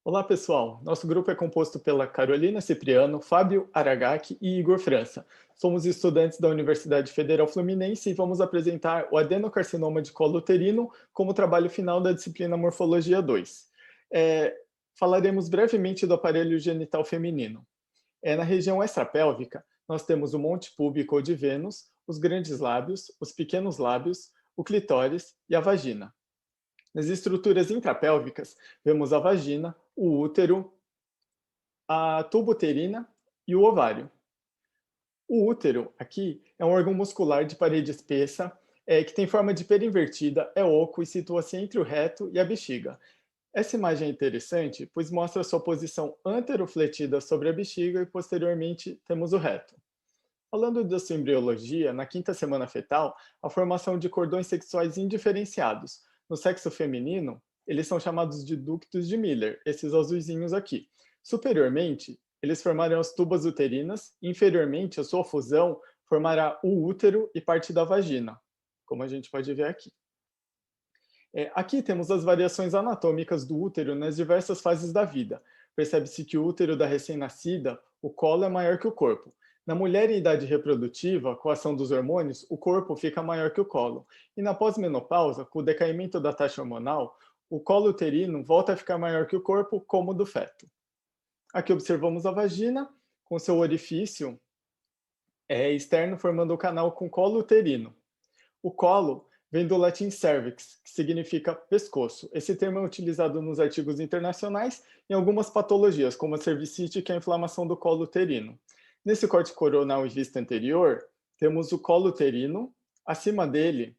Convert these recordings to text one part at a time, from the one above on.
Olá, pessoal. Nosso grupo é composto pela Carolina Cipriano, Fábio Aragaki e Igor França. Somos estudantes da Universidade Federal Fluminense e vamos apresentar o adenocarcinoma de colo uterino como trabalho final da disciplina Morfologia 2. É, Falaremos brevemente do aparelho genital feminino. Na região extrapélvica, nós temos o monte púbico ou de Vênus, os grandes lábios, os pequenos lábios, o clitóris e a vagina. Nas estruturas intrapélvicas, vemos a vagina, o útero, a tuba uterina e o ovário. O útero, aqui, é um órgão muscular de parede espessa, que tem forma de pera invertida, é oco e situa-se entre o reto e a bexiga. Essa imagem é interessante, pois mostra sua posição anterofletida sobre a bexiga e posteriormente temos o reto. Falando da sua embriologia, na quinta semana fetal, a formação de cordões sexuais indiferenciados. No sexo feminino, eles são chamados de ductos de Miller, esses azuisinhos aqui. Superiormente, eles formarão as tubas uterinas, inferiormente, a sua fusão formará o útero e parte da vagina, como a gente pode ver aqui. Aqui temos as variações anatômicas do útero nas diversas fases da vida. Percebe-se que o útero da recém-nascida, o colo é maior que o corpo. Na mulher em idade reprodutiva, com a ação dos hormônios, o corpo fica maior que o colo. E na pós-menopausa, com o decaimento da taxa hormonal, o colo uterino volta a ficar maior que o corpo, como o do feto. Aqui observamos a vagina, com seu orifício externo formando o canal com colo uterino. O colo vem do latim cervix, que significa pescoço. Esse termo é utilizado nos artigos internacionais em algumas patologias, como a cervicite, que é a inflamação do colo uterino. Nesse corte coronal e vista anterior, temos o colo uterino, acima dele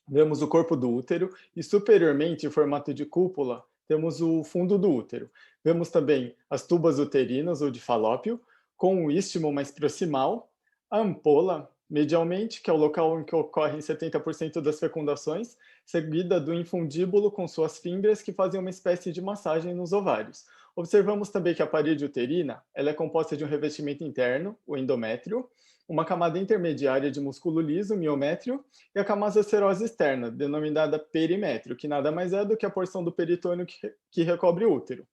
vemos o corpo do útero e superiormente, em formato de cúpula, temos o fundo do útero. Vemos também as tubas uterinas ou de falópio, com o istmo mais proximal, a ampola medialmente, que é o local em que ocorrem 70% das fecundações, seguida do infundíbulo com suas fímbrias que fazem uma espécie de massagem nos ovários. Observamos também que a parede uterina ela é composta de um revestimento interno, o endométrio, uma camada intermediária de músculo liso, miométrio, e a camada serosa externa, denominada perimétrio, que nada mais é do que a porção do peritônio que recobre o útero.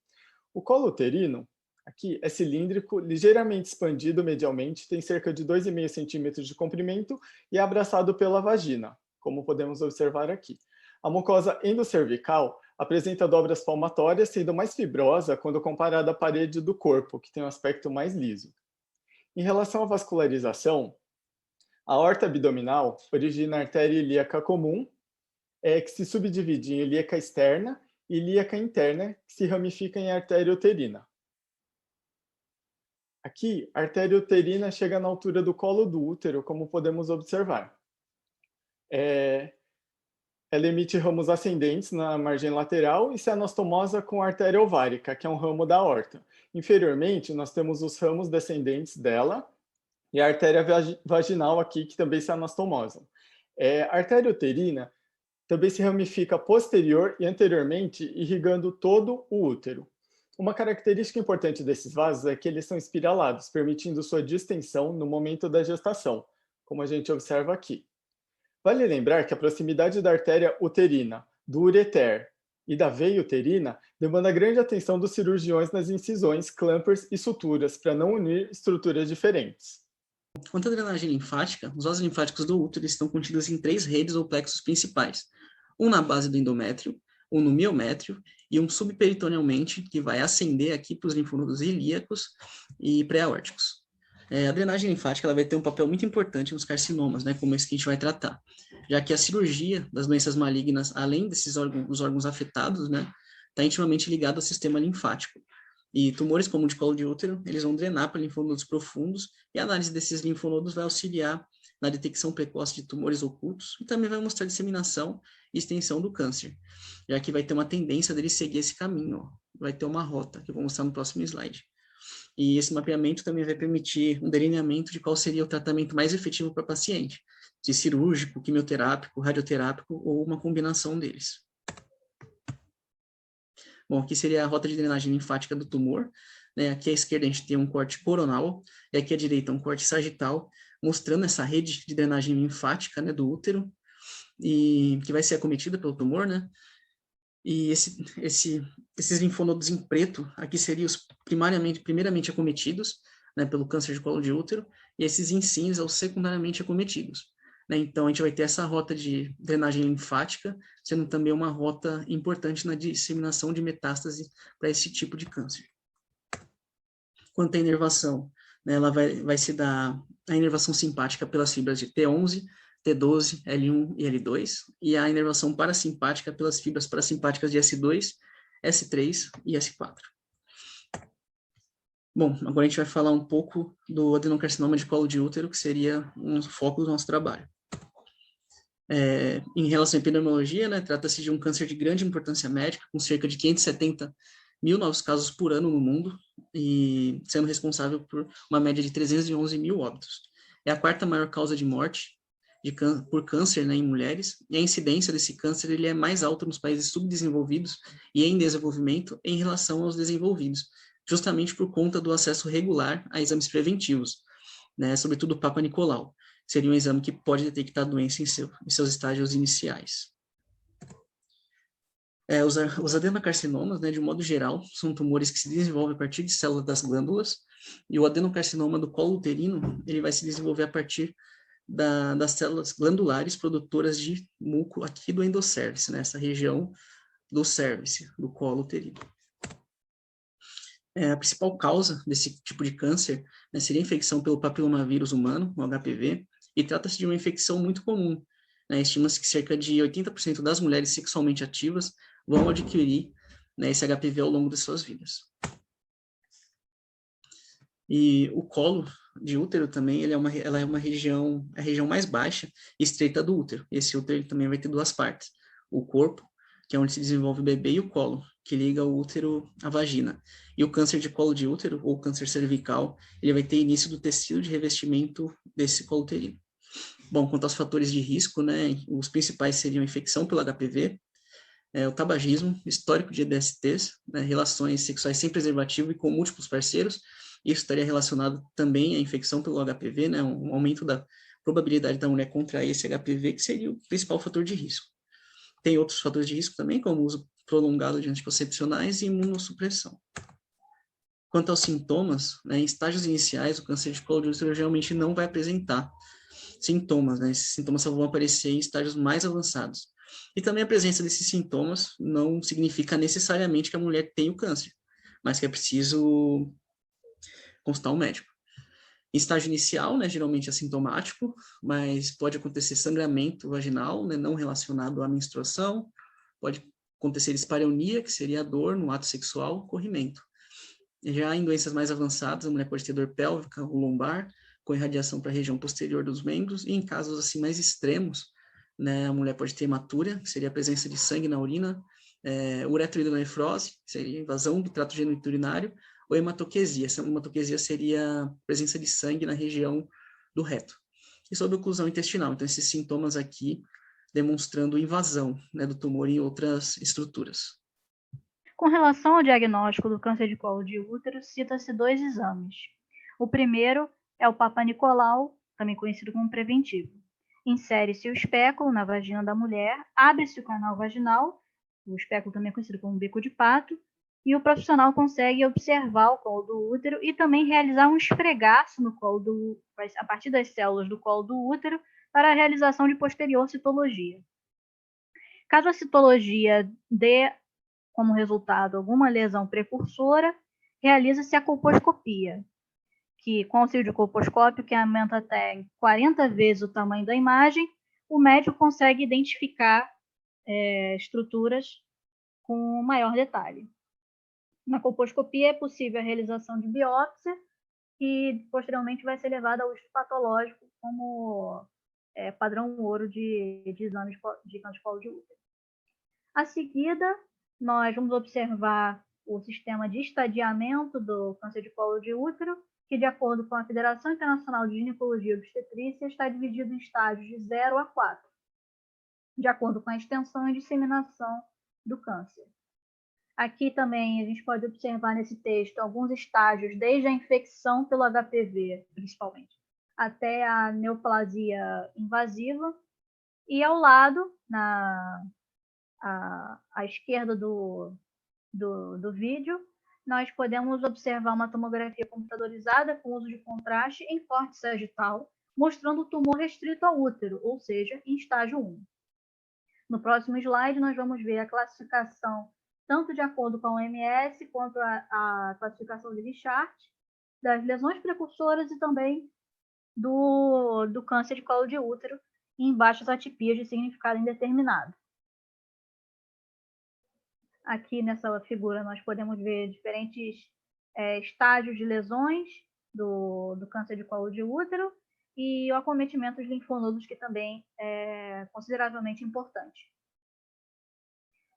O colo uterino, aqui, é cilíndrico, ligeiramente expandido medialmente, tem cerca de 2,5 centímetros de comprimento e é abraçado pela vagina, como podemos observar aqui. A mucosa endocervical apresenta dobras palmatórias, sendo mais fibrosa quando comparada à parede do corpo, que tem um aspecto mais liso. Em relação à vascularização, a aorta abdominal origina a artéria ilíaca comum, que se subdivide em ilíaca externa e ilíaca interna, que se ramifica em artéria uterina. Aqui, a artéria uterina chega na altura do colo do útero, como podemos observar. Ela emite ramos ascendentes na margem lateral e se anastomosa com a artéria ovárica, que é um ramo da aorta. Inferiormente, nós temos os ramos descendentes dela e a artéria vaginal aqui, que também se anastomosam. A artéria uterina também se ramifica posterior e anteriormente, irrigando todo o útero. Uma característica importante desses vasos é que eles são espiralados, permitindo sua distensão no momento da gestação, como a gente observa aqui. Vale lembrar que a proximidade da artéria uterina, do ureter e da veia uterina demanda grande atenção dos cirurgiões nas incisões, clampers e suturas, para não unir estruturas diferentes. Quanto à drenagem linfática, os vasos linfáticos do útero estão contidos em 3 redes ou plexos principais, um na base do endométrio, um no miométrio e um subperitonealmente, que vai ascender aqui para os linfonodos ilíacos e pré-aórticos. A drenagem linfática ela vai ter um papel muito importante nos carcinomas, né, como esse que a gente vai tratar, já que a cirurgia das doenças malignas, além desses dos órgãos afetados, né, está intimamente ligada ao sistema linfático. E tumores como o de colo de útero, eles vão drenar para linfonodos profundos e a análise desses linfonodos vai auxiliar na detecção precoce de tumores ocultos e também vai mostrar disseminação e extensão do câncer, já que vai ter uma tendência dele seguir esse caminho, ó. Vai ter uma rota, que eu vou mostrar no próximo slide. E esse mapeamento também vai permitir um delineamento de qual seria o tratamento mais efetivo para o paciente, se cirúrgico, quimioterápico, radioterápico ou uma combinação deles. Bom, aqui seria a rota de drenagem linfática do tumor, né? Aqui à esquerda a gente tem um corte coronal, e aqui à direita um corte sagital, mostrando essa rede de drenagem linfática, né, do útero, e que vai ser acometida pelo tumor, né? E esses linfonodos em preto, aqui seriam os primeiramente acometidos, né, pelo câncer de colo de útero, e esses em cinza, os secundariamente acometidos. Né? Então, a gente vai ter essa rota de drenagem linfática, sendo também uma rota importante na disseminação de metástase para esse tipo de câncer. Quanto à inervação, né, ela vai se dar a inervação simpática pelas fibras de T11, T12, L1 e L2, e a inervação parasimpática pelas fibras parasimpáticas de S2, S3 e S4. Bom, agora a gente vai falar um pouco do adenocarcinoma de colo de útero, que seria um foco do nosso trabalho. Em relação à epidemiologia, né, trata-se de um câncer de grande importância médica, com cerca de 570 mil novos casos por ano no mundo, e sendo responsável por uma média de 311 mil óbitos. É a quarta maior causa de morte por câncer, né, em mulheres, e a incidência desse câncer ele é mais alta nos países subdesenvolvidos e em desenvolvimento em relação aos desenvolvidos, justamente por conta do acesso regular a exames preventivos, né, sobretudo o Papa Nicolau. Seria um exame que pode detectar a doença em seus estágios iniciais. Os adenocarcinomas, né, de um modo geral, são tumores que se desenvolvem a partir de células das glândulas, e o adenocarcinoma do colo uterino, ele vai se desenvolver a partir das células glandulares produtoras de muco aqui do endocérvice, nessa região do cérvice, do colo uterino. A principal causa desse tipo de câncer, né, seria a infecção pelo papilomavírus humano, o HPV, e trata-se de uma infecção muito comum. Né, estima-se que cerca de 80% das mulheres sexualmente ativas vão adquirir, né, esse HPV ao longo de suas vidas. E o colo de útero também, ela é uma região, a região mais baixa e estreita do útero. Esse útero ele também vai ter duas partes. O corpo, que é onde se desenvolve o bebê, e o colo, que liga o útero à vagina. E o câncer de colo de útero, ou câncer cervical, ele vai ter início do tecido de revestimento desse colo uterino. Bom, quanto aos fatores de risco, né, os principais seriam a infecção pelo HPV, o tabagismo, histórico de EDSTs, né, relações sexuais sem preservativo e com múltiplos parceiros. Isso estaria relacionado também à infecção pelo HPV, né, um aumento da probabilidade da mulher contrair esse HPV, que seria o principal fator de risco. Tem outros fatores de risco também, como o uso prolongado de anticoncepcionais e imunossupressão. Quanto aos sintomas, né, em estágios iniciais, o câncer de colo de útero geralmente não vai apresentar sintomas, né? Esses sintomas só vão aparecer em estágios mais avançados. E também a presença desses sintomas não significa necessariamente que a mulher tem o câncer, mas que é preciso consultar um médico. Em estágio inicial, né, geralmente é sintomático, mas pode acontecer sangramento vaginal, né, não relacionado à menstruação, pode acontecer dispareunia, que seria a dor no ato sexual, corrimento. Já em doenças mais avançadas, a mulher pode ter dor pélvica ou lombar, com irradiação para a região posterior dos membros, e em casos assim mais extremos, né, a mulher pode ter hematúria, que seria a presença de sangue na urina, uretrohidronefrose, que seria invasão do trato geniturinário, ou hematoquesia. Essa hematoquesia seria a presença de sangue na região do reto. E sobre oclusão intestinal, então esses sintomas aqui demonstrando invasão, né, do tumor em outras estruturas. Com relação ao diagnóstico do câncer de colo de útero, cita-se 2 exames. O primeiro é o Papa Nicolau, também conhecido como preventivo. Insere-se o espéculo na vagina da mulher, abre-se o canal vaginal, o espéculo também é conhecido como bico de pato, e o profissional consegue observar o colo do útero e também realizar um esfregaço no colo a partir das células do colo do útero para a realização de posterior citologia. Caso a citologia dê como resultado alguma lesão precursora, realiza-se a colposcopia, que com auxílio de colposcópio, que aumenta até 40 vezes o tamanho da imagem, o médico consegue identificar estruturas com maior detalhe. Na colposcopia é possível a realização de biópsia e posteriormente vai ser levada ao estudo patológico como padrão ouro de exame de câncer de colo de útero. A seguida, nós vamos observar o sistema de estadiamento do câncer de colo de útero, que, de acordo com a Federação Internacional de Ginecologia e Obstetrícia, está dividido em estágios de 0 a 4, de acordo com a extensão e disseminação do câncer. Aqui também a gente pode observar nesse texto alguns estágios, desde a infecção pelo HPV, principalmente, até a neoplasia invasiva, e ao lado, à esquerda do vídeo, nós podemos observar uma tomografia computadorizada com uso de contraste em corte sagital, mostrando o tumor restrito ao útero, ou seja, em estágio 1. No próximo slide, nós vamos ver a classificação, tanto de acordo com a OMS, quanto a classificação de Richard, das lesões precursoras e também do câncer de colo de útero em baixas atipias de significado indeterminado. Aqui nessa figura nós podemos ver diferentes estágios de lesões do câncer de colo de útero e o acometimento de linfonodos, que também é consideravelmente importante.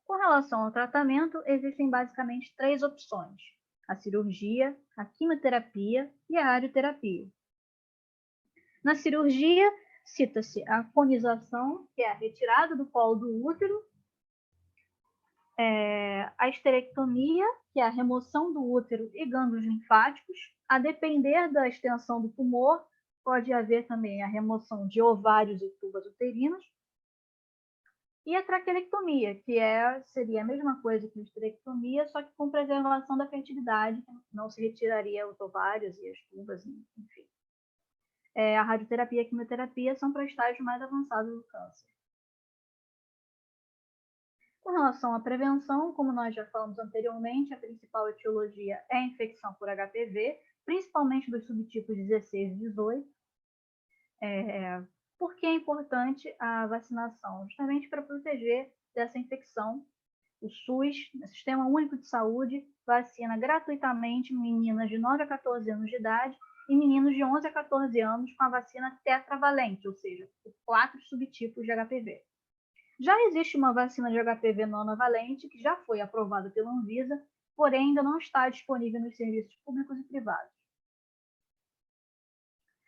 Com relação ao tratamento, existem basicamente 3 opções: a cirurgia, a quimioterapia e a radioterapia. Na cirurgia, cita-se a conização, que é a retirada do colo do útero, a esterectomia, que é a remoção do útero e gânglios linfáticos. A depender da extensão do tumor, pode haver também a remoção de ovários e tubas uterinas. E a traquelectomia, que seria a mesma coisa que a esterectomia, só que com preservação da fertilidade, não se retiraria os ovários e as tubas, enfim. A radioterapia e a quimioterapia são para estágios mais avançados do câncer. Com relação à prevenção, como nós já falamos anteriormente, a principal etiologia é a infecção por HPV, principalmente dos subtipos 16 e 18. Por que é importante a vacinação? Justamente para proteger dessa infecção. O SUS, o Sistema Único de Saúde, vacina gratuitamente meninas de 9 a 14 anos de idade e meninos de 11 a 14 anos com a vacina tetravalente, ou seja, por 4 subtipos de HPV. Já existe uma vacina de HPV nonavalente que já foi aprovada pela Anvisa, porém ainda não está disponível nos serviços públicos e privados.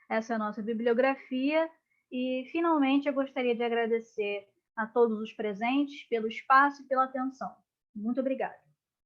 Essa é a nossa bibliografia e, finalmente, eu gostaria de agradecer a todos os presentes pelo espaço e pela atenção. Muito obrigada.